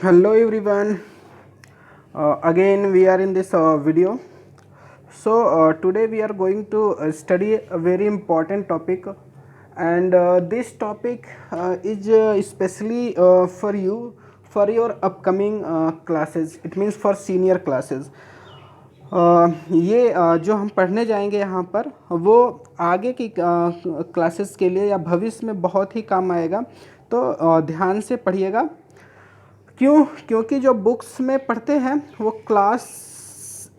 Hello everyone. Again we are in this video. Today we are going to study a very important topic, and this topic is especially for you for your upcoming classes. It means for senior classes. ये जो हम पढ़ने जाएंगे यहाँ पर वो आगे की क्लासेस के लिए या भविष्य में बहुत ही काम आएगा, तो ध्यान से पढ़िएगा। क्योंकि जो बुक्स में पढ़ते हैं वो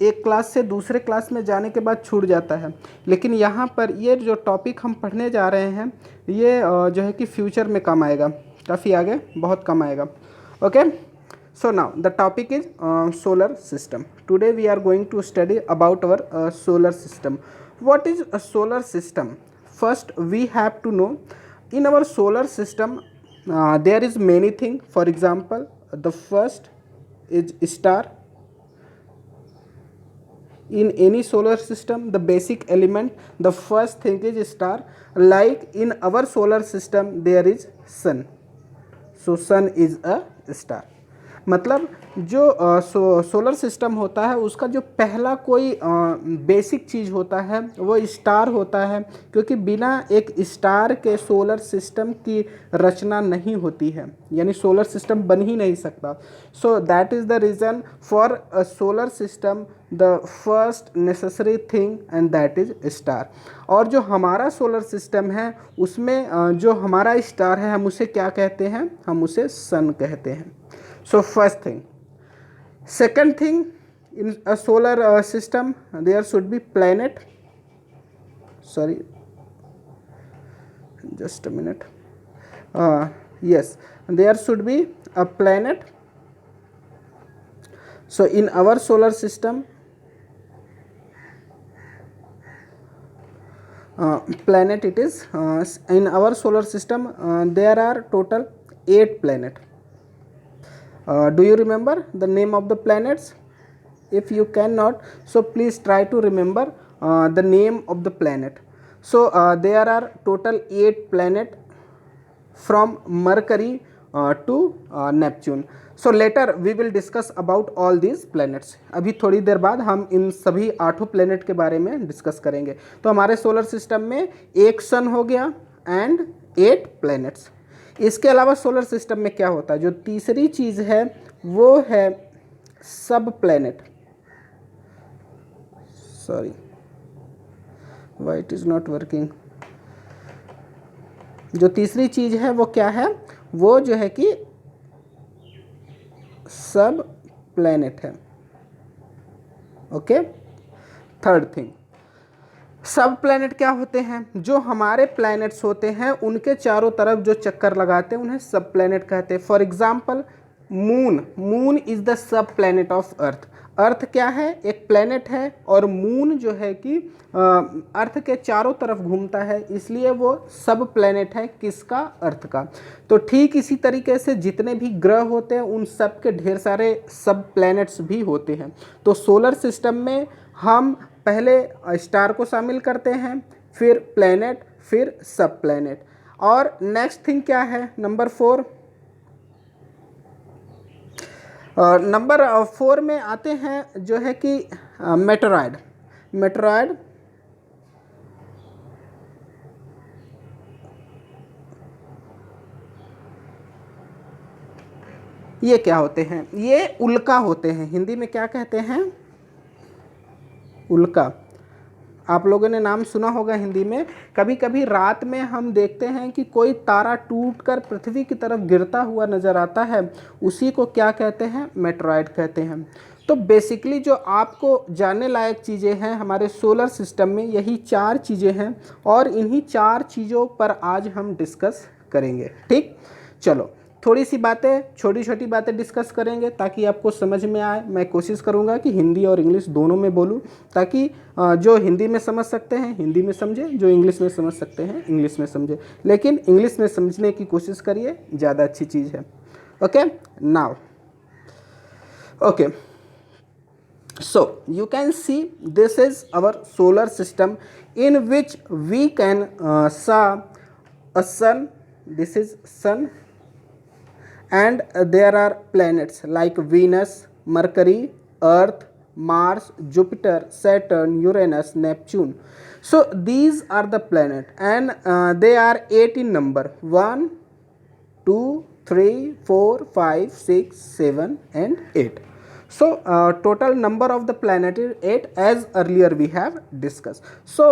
एक क्लास से दूसरे क्लास में जाने के बाद छूट जाता है, लेकिन यहाँ पर ये जो टॉपिक हम पढ़ने जा रहे हैं ये जो है कि फ्यूचर में काम आएगा, काफ़ी आगे बहुत काम आएगा। Okay, so now the topic is solar system. Today we are going to study about our solar system. What is a solar system? First we have to know in our solar system there is many thing. For example, the first is star. In any solar system, the basic element, the first thing is star. Like in our solar system there is sun, so sun is a star. मतलब जो solar system होता है उसका जो पहला कोई basic चीज़ होता है वो स्टार होता है, क्योंकि बिना एक स्टार के सोलर सिस्टम की रचना नहीं होती है, यानी सोलर सिस्टम बन ही नहीं सकता। So that is the reason for a solar system the first necessary thing and that is star. और जो हमारा सोलर सिस्टम है उसमें जो हमारा स्टार है हम उसे क्या कहते हैं? हम उसे सन कहते हैं। So first thing. Second thing, in a solar system there should be planet. Sorry, just a minute. Yes, there should be a planet. So in our solar system planet it is in our solar system there are total 8 planets. Do you remember the name of the planets? If you cannot, so please try to remember the name of the planet. So there are total 8 planets from Mercury to Neptune. So later we will discuss about all these planets. अभी थोड़ी देर बाद हम इन सभी 8 planet के बारे में discuss करेंगे। तो हमारे सोलर सिस्टम में एक सन हो गया एंड 8 प्लैनेट्स। इसके अलावा सोलर सिस्टम में क्या होता है? जो तीसरी चीज़ है वो है सब planet. Sorry, why it is not working. जो तीसरी चीज़ है वो क्या है? वो जो है कि सब प्लैनेट है। ओके, थर्ड थिंग, सब प्लैनेट क्या होते हैं? जो हमारे प्लैनेट्स होते हैं उनके चारों तरफ जो चक्कर लगाते हैं उन्हें सब प्लैनेट कहते हैं। For example moon is the sub planet of earth. Earth क्या है? एक प्लैनेट है, और मून जो है कि अर्थ के चारों तरफ घूमता है, इसलिए वो सब प्लैनेट है। किसका? अर्थ का। तो ठीक इसी तरीके से जितने भी ग्रह होते हैं उन सब के ढेर सारे सब प्लैनेट्स भी होते हैं। तो सोलर सिस्टम में हम पहले स्टार को शामिल करते हैं, फिर प्लैनेट, फिर सब प्लैनेट। और नेक्स्ट थिंग क्या है? नंबर 4। नंबर 4 में आते हैं जो है कि मेटेरॉइड। मेटेरॉइड ये क्या होते हैं? ये उल्का होते हैं। हिंदी में क्या कहते हैं? उल्का। आप लोगों ने नाम सुना होगा हिंदी में। कभी कभी रात में हम देखते हैं कि कोई तारा टूटकर पृथ्वी की तरफ गिरता हुआ नज़र आता है, उसी को क्या कहते हैं? मेटेरॉइड कहते हैं। तो बेसिकली जो आपको जानने लायक चीज़ें हैं हमारे सोलर सिस्टम में, यही 4 चीज़ें हैं, और इन्हीं 4 चीज़ों पर आज हम डिस्कस करेंगे। ठीक, चलो थोड़ी सी बातें, छोटी छोटी बातें डिस्कस करेंगे ताकि आपको समझ में आए। मैं कोशिश करूंगा कि हिंदी और इंग्लिश दोनों में बोलूं, ताकि जो हिंदी में समझ सकते हैं हिंदी में समझे, जो इंग्लिश में समझ सकते हैं इंग्लिश में समझे। लेकिन इंग्लिश में समझने की कोशिश करिए, ज़्यादा अच्छी चीज़ है। Okay, now okay, so you can see this is our solar system in which we can saw a sun. This is sun, and there are planets like Venus, Mercury, Earth, Mars, Jupiter, Saturn, Uranus, Neptune. So these are the planet, and they are 8 in number: 1, 2, 3, 4, 5, 6, 7, and 8. So total number of the planet is 8, as earlier we have discussed. So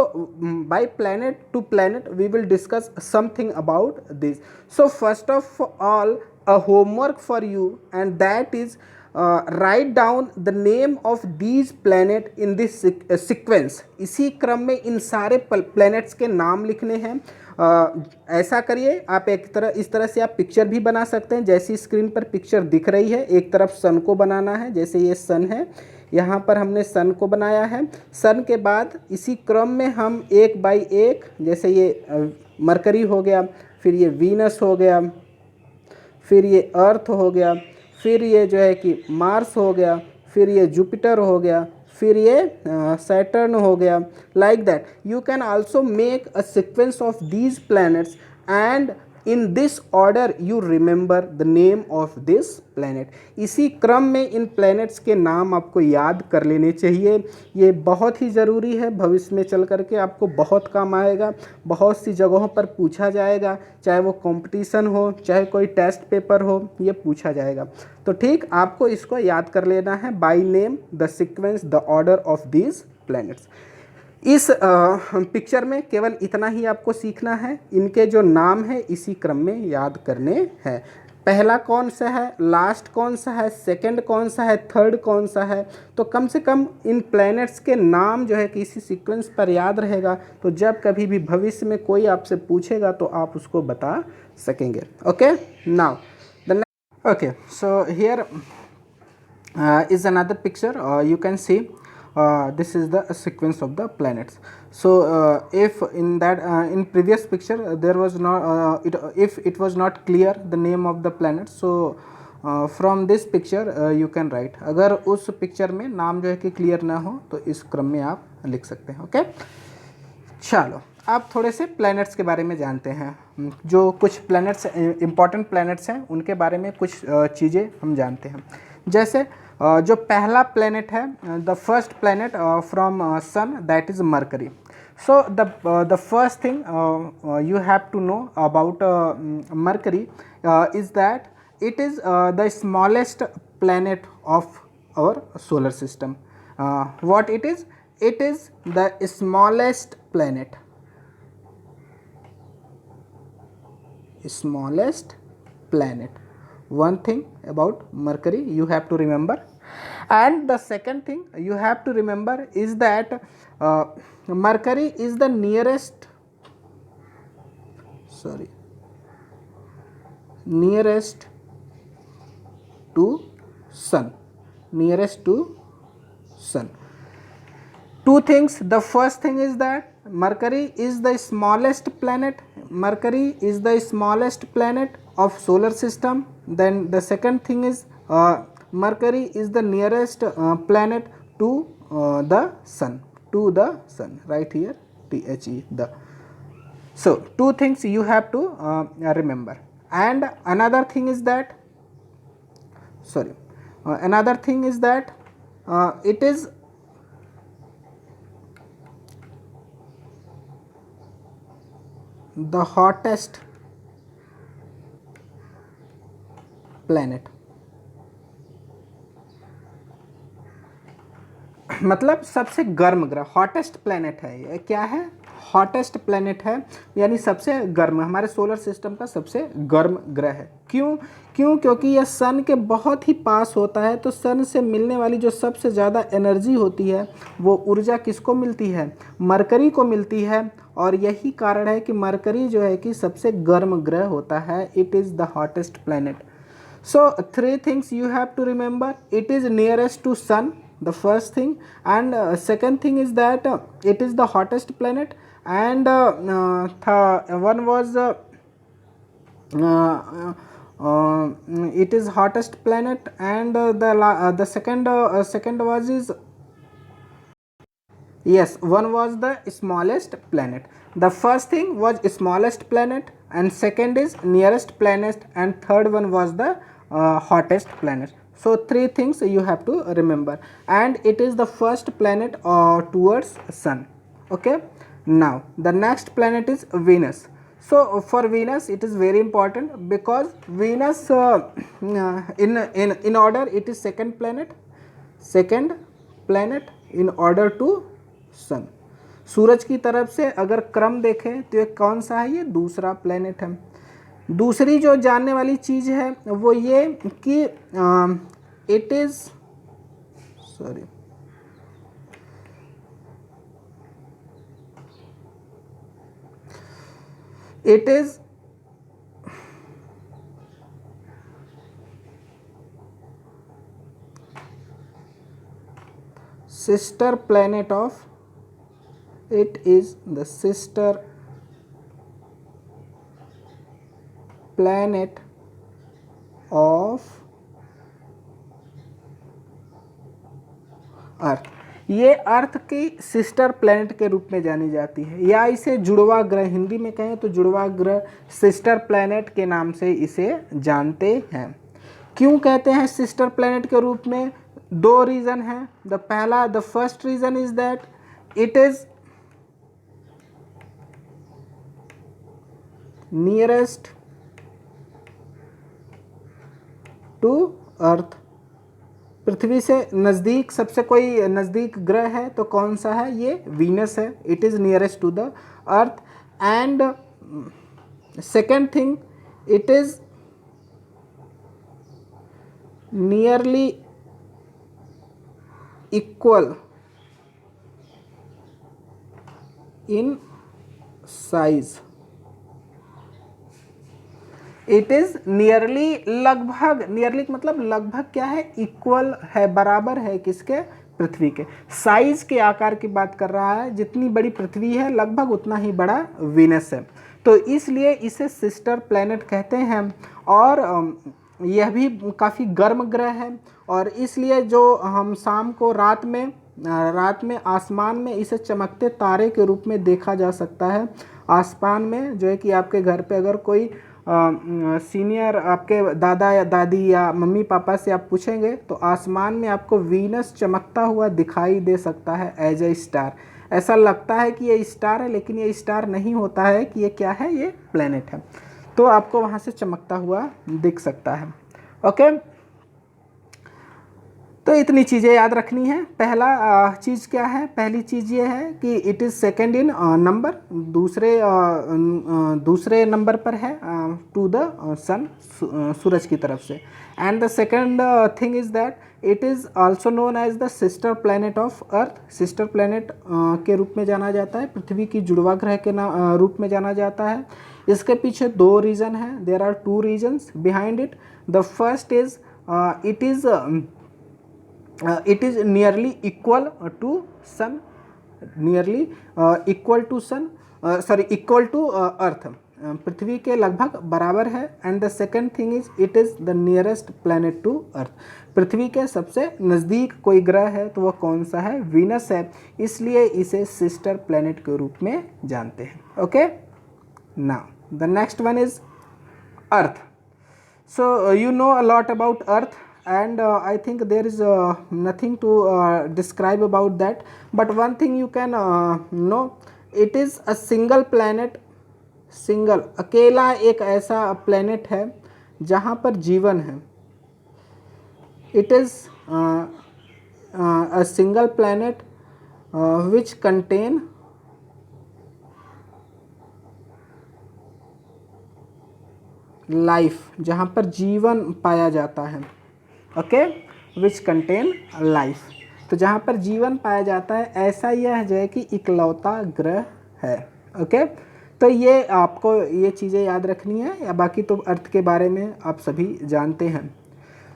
by planet to planet we will discuss something about this. So first of all, a homework for you, and that is write down the name of these planet in this sequence. इसी क्रम में इन सारे planets के नाम लिखने हैं. ऐसा करिए आप, इस तरह से आप पिक्चर भी बना सकते हैं. जैसी स्क्रीन पर पिक्चर दिख रही है, एक तरफ सन को बनाना है. जैसे ये सन है, यहाँ पर हमने सन को बनाया है. सन के बाद इसी क्रम में हम एक बाई एक, जैसे ये मरकरी हो गया, फिर ये वीनस हो गया, फिर ये अर्थ हो गया, फिर ये जो है कि मार्स हो गया, फिर ये जुपिटर हो गया, फिर ये सैटर्न हो गया. Like that you can also make a sequence of these planets, and in this order you remember the name of this planet. इसी क्रम में इन प्लैनेट्स के नाम आपको याद कर लेने चाहिए. ये बहुत ही ज़रूरी है, भविष्य में चल करके आपको बहुत काम आएगा. बहुत सी जगहों पर पूछा जाएगा, चाहे वो कंपटीशन हो, चाहे कोई टेस्ट पेपर हो, ये पूछा जाएगा. तो ठीक, आपको इसको याद कर लेना है. By name, the sequence, the order of these planets. इस पिक्चर में केवल इतना ही आपको सीखना है. इनके जो नाम है इसी क्रम में याद करने हैं. पहला कौन सा है, लास्ट कौन सा है, सेकंड कौन सा है, थर्ड कौन सा है. तो कम से कम इन प्लैनेट्स के नाम जो है कि इसी सीक्वेंस पर याद रहेगा, तो जब कभी भी भविष्य में कोई आपसे पूछेगा तो आप उसको बता सकेंगे. Okay, now the next. Okay, so here is another picture. You can see this is the sequence of the planets. So if in that in previous picture there was not if it was not clear the name of the planets, so from this picture you can write. अगर उस picture में नाम जो है कि clear ना हो तो इस क्रम में आप लिख सकते हैं. ओके, चलो आप थोड़े से प्लैनेट्स के बारे में जानते हैं. जो कुछ प्लैनेट्स इम्पॉर्टेंट प्लैनेट्स हैं उनके बारे में कुछ चीज़ें हम जानते हैं. जैसे जो पहला प्लैनेट है, the first planet from sun, that is Mercury. So the first thing you have to know about Mercury is that it is the smallest planet of our solar system. What it is? It is the smallest planet. Smallest planet. One thing about Mercury you have to remember. And the second thing you have to remember is that Mercury is the nearest to sun. Nearest to sun. Two things. The first thing is that Mercury is the smallest planet. Mercury is the smallest planet of solar system. Then the second thing is Mercury is the nearest planet to the sun. To the sun. Right here, THE, the. So two things you have to remember. And another thing is that it is the hottest planet. मतलब सबसे गर्म ग्रह, hottest planet है. ये क्या है? Hottest planet है, यानी सबसे गर्म, हमारे सोलर सिस्टम का सबसे गर्म ग्रह है. क्यों? क्योंकि यह सन के बहुत ही पास होता है. तो सन से मिलने वाली जो सबसे ज़्यादा एनर्जी होती है वो ऊर्जा किसको मिलती है? मरकरी को मिलती है. और यही कारण है कि मरकरी जो है कि सबसे गर्म ग्रह होता है. It is the hottest planet. So three things you have to remember. It is nearest to sun, the first thing, and second thing is that it is the hottest planet, and one was it is hottest planet, and the second was is, yes, one was the smallest planet. The first thing was smallest planet, and second is nearest planet, and third one was the hottest planet. So 3 things you have to remember, and it is the first planet towards sun. Okay, now the next planet is Venus. So for Venus it is very important because Venus in order it is second planet in order to sun. सूरज की तरफ से अगर क्रम देखें तो ये कौन सा है, ये दूसरा प्लेनेट है। दूसरी जो जानने वाली चीज है वो ये कि it is sister planet of, it is the sister planet of अर्थ। ये अर्थ की सिस्टर प्लैनेट के रूप में जानी जाती है, या इसे जुड़वा ग्रह, हिंदी में कहें तो जुड़वा ग्रह सिस्टर प्लैनेट के नाम से इसे जानते हैं। क्यों कहते हैं सिस्टर प्लैनेट के रूप में? 2 रीज़न हैं। The first reason is that it is nearest to earth. पृथ्वी से नज़दीक सबसे कोई नज़दीक ग्रह है तो कौन सा है? ये वीनस है। It is nearest to the Earth. And second thing, it is nearly equal in size. It is nearly, लगभग, नियरली मतलब लगभग क्या है? इक्वल है, बराबर है किसके? पृथ्वी के। साइज के आकार की बात कर रहा है, जितनी बड़ी पृथ्वी है लगभग उतना ही बड़ा वीनस है, तो इसलिए इसे सिस्टर प्लैनेट कहते हैं। और यह भी काफ़ी गर्म ग्रह है, और इसलिए जो हम शाम को रात में आसमान में इसे चमकते तारे के रूप में देखा जा सकता है। आसमान में जो है कि आपके घर पे अगर कोई सीनियर आपके दादा या दादी या मम्मी पापा से आप पूछेंगे तो आसमान में आपको वीनस चमकता हुआ दिखाई दे सकता है एज ए स्टार। ऐसा लगता है कि ये स्टार है, लेकिन ये स्टार नहीं होता है कि ये क्या है, ये प्लेनेट है। तो आपको वहाँ से चमकता हुआ दिख सकता है। ओके, तो इतनी चीज़ें याद रखनी है। पहला चीज़ क्या है? पहली चीज़ ये है कि it is second in number, दूसरे नंबर पर है टू द सन, सूरज की तरफ से। And the second thing is that it is also known as the sister planet of Earth. Sister planet के रूप में जाना जाता है, पृथ्वी की जुड़वा ग्रह के रूप में जाना जाता है। इसके पीछे 2 रीज़न हैं, there are 2 reasons behind it. The first is it is nearly equal to sun, equal to earth, पृथ्वी के लगभग बराबर है। And the second thing is it is the nearest planet to earth. पृथ्वी के सबसे नज़दीक कोई ग्रह है तो वह कौन सा है? वीनस है, इसलिए इसे सिस्टर प्लैनेट के रूप में जानते हैं। Okay, now the next one is earth. So you know a lot about earth, and I think there is nothing to describe about that, but one thing you can know, it is a single planet, अकेला एक ऐसा planet है जहाँ पर जीवन है। it is a single planet which contain life, जहाँ पर जीवन पाया जाता है। ओके, विच कंटेन लाइफ, तो जहाँ पर जीवन पाया जाता है ऐसा यह जो है कि इकलौता ग्रह है। ओके, तो ये आपको ये चीज़ें याद रखनी है, या बाकी तो अर्थ के बारे में आप सभी जानते हैं।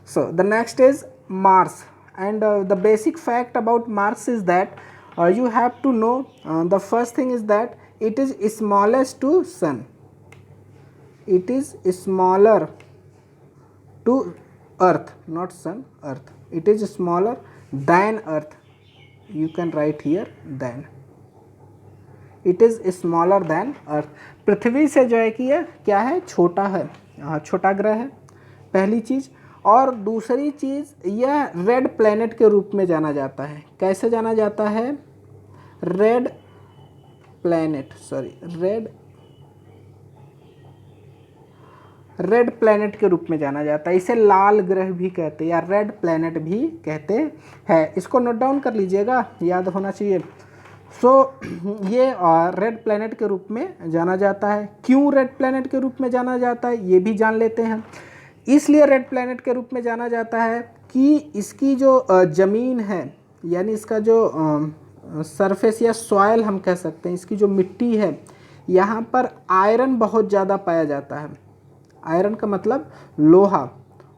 So the next is Mars, and the basic fact about Mars is that you have to know, the first thing is that it is smallest to sun, it is smaller to earth, not sun, earth, it is smaller than earth, you can write here than, it is smaller than earth। पृथ्वी से जो है कि यह क्या है? छोटा है, छोटा ग्रह है, पहली चीज़। और दूसरी चीज़, यह रेड प्लैनेट के रूप में जाना जाता है। कैसे जाना जाता है? रेड प्लैनेट, रेड प्लैनेट के रूप में जाना जाता है। इसे लाल ग्रह भी कहते हैं या रेड प्लैनेट भी कहते हैं। इसको नोट डाउन कर लीजिएगा, याद होना चाहिए। ये रेड प्लैनेट के रूप में जाना जाता है। क्यों रेड प्लैनेट के रूप में जाना जाता है ये भी जान लेते हैं। इसलिए रेड प्लैनेट के रूप में जाना जाता है कि इसकी जो ज़मीन है, यानी इसका जो सरफेस या सॉयल हम कह सकते हैं, इसकी जो मिट्टी है, यहाँ पर आयरन बहुत ज़्यादा पाया जाता है। आयरन का मतलब लोहा,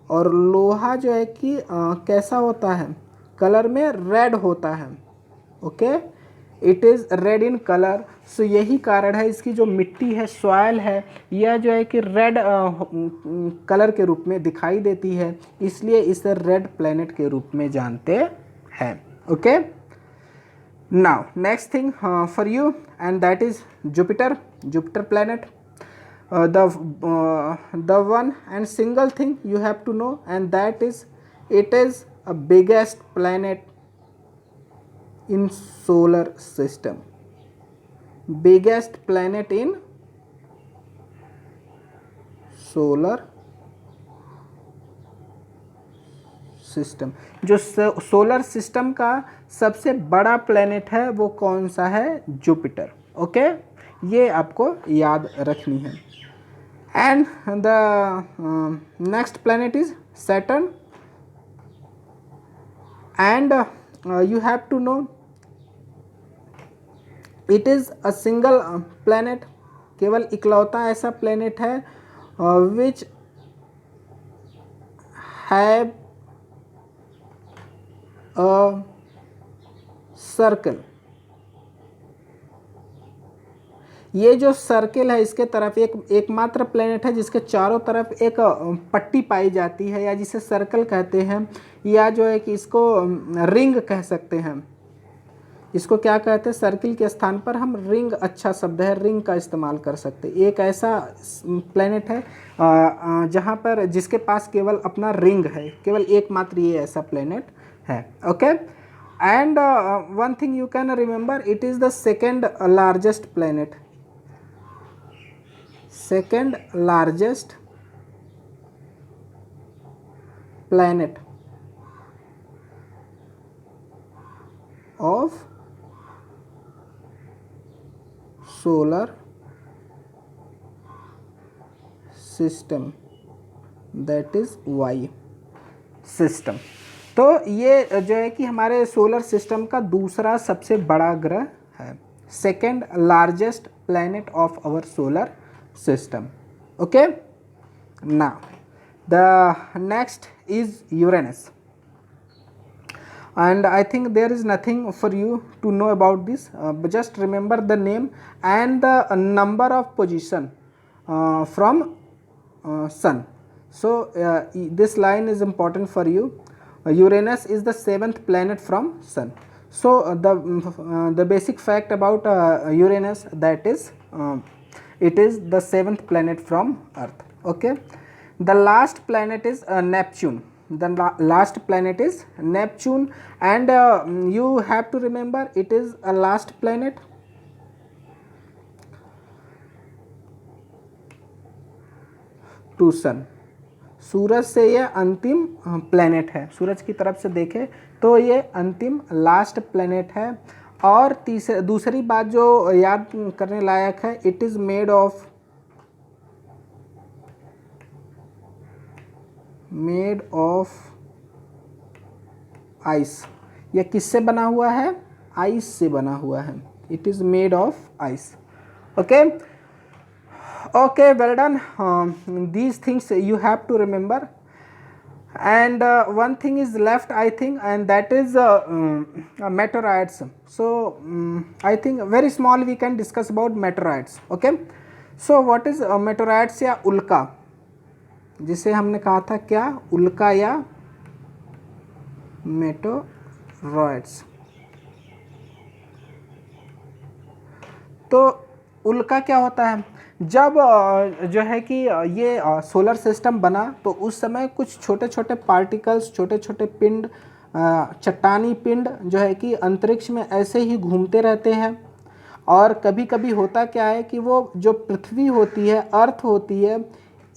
और लोहा जो है कि कैसा होता है? कलर में रेड होता है। Okay, it is red in colour. So यही कारण है इसकी जो मिट्टी है, सॉयल है, यह जो है कि रेड कलर के रूप में दिखाई देती है, इसलिए इसे रेड प्लैनेट के रूप में जानते हैं। Okay, now next thing for you, and that is Jupiter planet. The one and single thing you have to know, and that is it is a biggest planet in solar system. Biggest planet in solar system. जो solar system का सबसे बड़ा planet है वो कौन सा है? Jupiter. Okay, ये आपको याद रखनी है. And the next planet is Saturn, and you have to know it is a single planet. केवल इकलौता ऐसा planet है which have a circle. ये जो सर्किल है इसके तरफ एकमात्र प्लेनेट है जिसके चारों तरफ एक पट्टी पाई जाती है, या जिसे सर्कल कहते हैं, या जो है कि इसको रिंग कह सकते हैं. इसको क्या कहते हैं? सर्किल के स्थान पर हम रिंग, अच्छा शब्द है, रिंग का इस्तेमाल कर सकते हैं. एक ऐसा प्लेनेट है जहाँ पर जिसके पास केवल अपना रिंग है, केवल एकमात्र ये ऐसा प्लेनेट है. Okay, and one thing you can remember, it is the second largest planet. Second largest planet of solar system, that is Y system. तो ये जो है कि हमारे सोलर सिस्टम का दूसरा सबसे बड़ा ग्रह है, second largest planet of our solar system. Okay, now the next is Uranus, and I think there is nothing for you to know about this, but just remember the name and the number of position from Sun. So this line is important for you. Uranus is the 7th planet from Sun. So the basic fact about Uranus, that is it is the 7th planet from Earth. Okay, the last planet is Neptune. The last planet is Neptune, and you have to remember it is a last planet. To Sun. सूरज से ये अंतिम planet है. सूरज की तरफ से देखें तो ये अंतिम लास्ट प्लेनेट है. और दूसरी बात जो याद करने लायक है, it is made of ice. यह किससे बना हुआ है? आइस से बना हुआ है. It is made of ice. Okay, okay, well done. These things you have to remember, and one thing is left, I think, and that is meteorites. So I think very small we can discuss about meteorites. Okay, so what is meteorites या उल्का, जिसे हमने कहा था क्या? उल्का या मेटेरोइड्स. तो उल्का क्या होता है, जब जो है कि ये सोलर सिस्टम बना तो उस समय कुछ छोटे छोटे पार्टिकल्स, छोटे छोटे पिंड, चट्टानी पिंड जो है कि अंतरिक्ष में ऐसे ही घूमते रहते हैं। और कभी कभी होता क्या है कि वो जो पृथ्वी होती है, अर्थ होती है,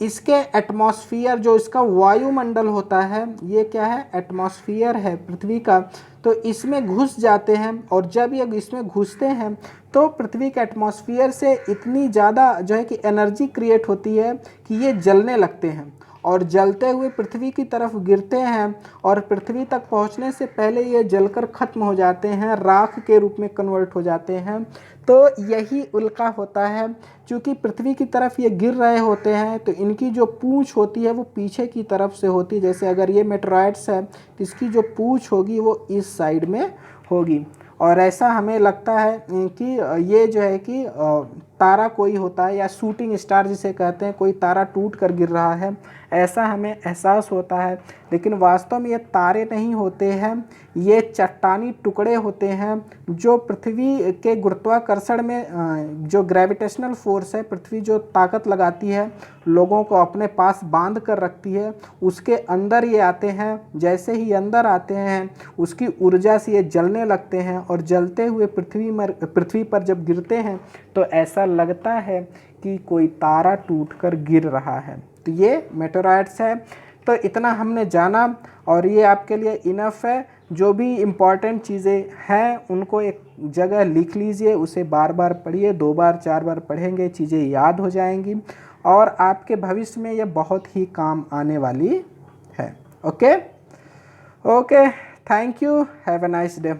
इसके एटमॉस्फियर, जो इसका वायुमंडल होता है, ये क्या है, एटमॉस्फियर है पृथ्वी का, तो इसमें घुस जाते हैं। और जब ये इसमें घुसते हैं तो पृथ्वी के एटमॉस्फियर से इतनी ज़्यादा जो है कि एनर्जी क्रिएट होती है कि ये जलने लगते हैं और जलते हुए पृथ्वी की तरफ गिरते हैं। और पृथ्वी तक पहुंचने से पहले ये जलकर ख़त्म हो जाते हैं, राख के रूप में कन्वर्ट हो जाते हैं। तो यही उल्का होता है। क्योंकि पृथ्वी की तरफ ये गिर रहे होते हैं तो इनकी जो पूंछ होती है वो पीछे की तरफ से होती है। जैसे अगर ये मेटेराइट्स है तो इसकी जो पूंछ होगी वो इस साइड में होगी। और ऐसा हमें लगता है कि ये जो है कि तारा कोई होता है, या शूटिंग स्टार जिसे कहते हैं, कोई तारा टूट कर गिर रहा है, ऐसा हमें एहसास होता है। लेकिन वास्तव में ये तारे नहीं होते हैं, ये चट्टानी टुकड़े होते हैं जो पृथ्वी के गुरुत्वाकर्षण में जो ग्रेविटेशनल फोर्स है, पृथ्वी जो ताकत लगाती है, लोगों को अपने पास बांध कर रखती है, उसके अंदर ये आते हैं। जैसे ही अंदर आते हैं उसकी ऊर्जा से ये जलने लगते हैं और जलते हुए पृथ्वी पर जब गिरते हैं तो ऐसा लगता है कि कोई तारा टूटकर गिर रहा है। तो ये मेटेराइट्स है। तो इतना हमने जाना और ये आपके लिए इनफ है। जो भी इम्पॉर्टेंट चीज़ें हैं उनको एक जगह लिख लीजिए, उसे बार बार पढ़िए, 2 बार 4 बार पढ़ेंगे चीज़ें याद हो जाएंगी और आपके भविष्य में ये बहुत ही काम आने वाली है। Okay, thank you, have a nice day.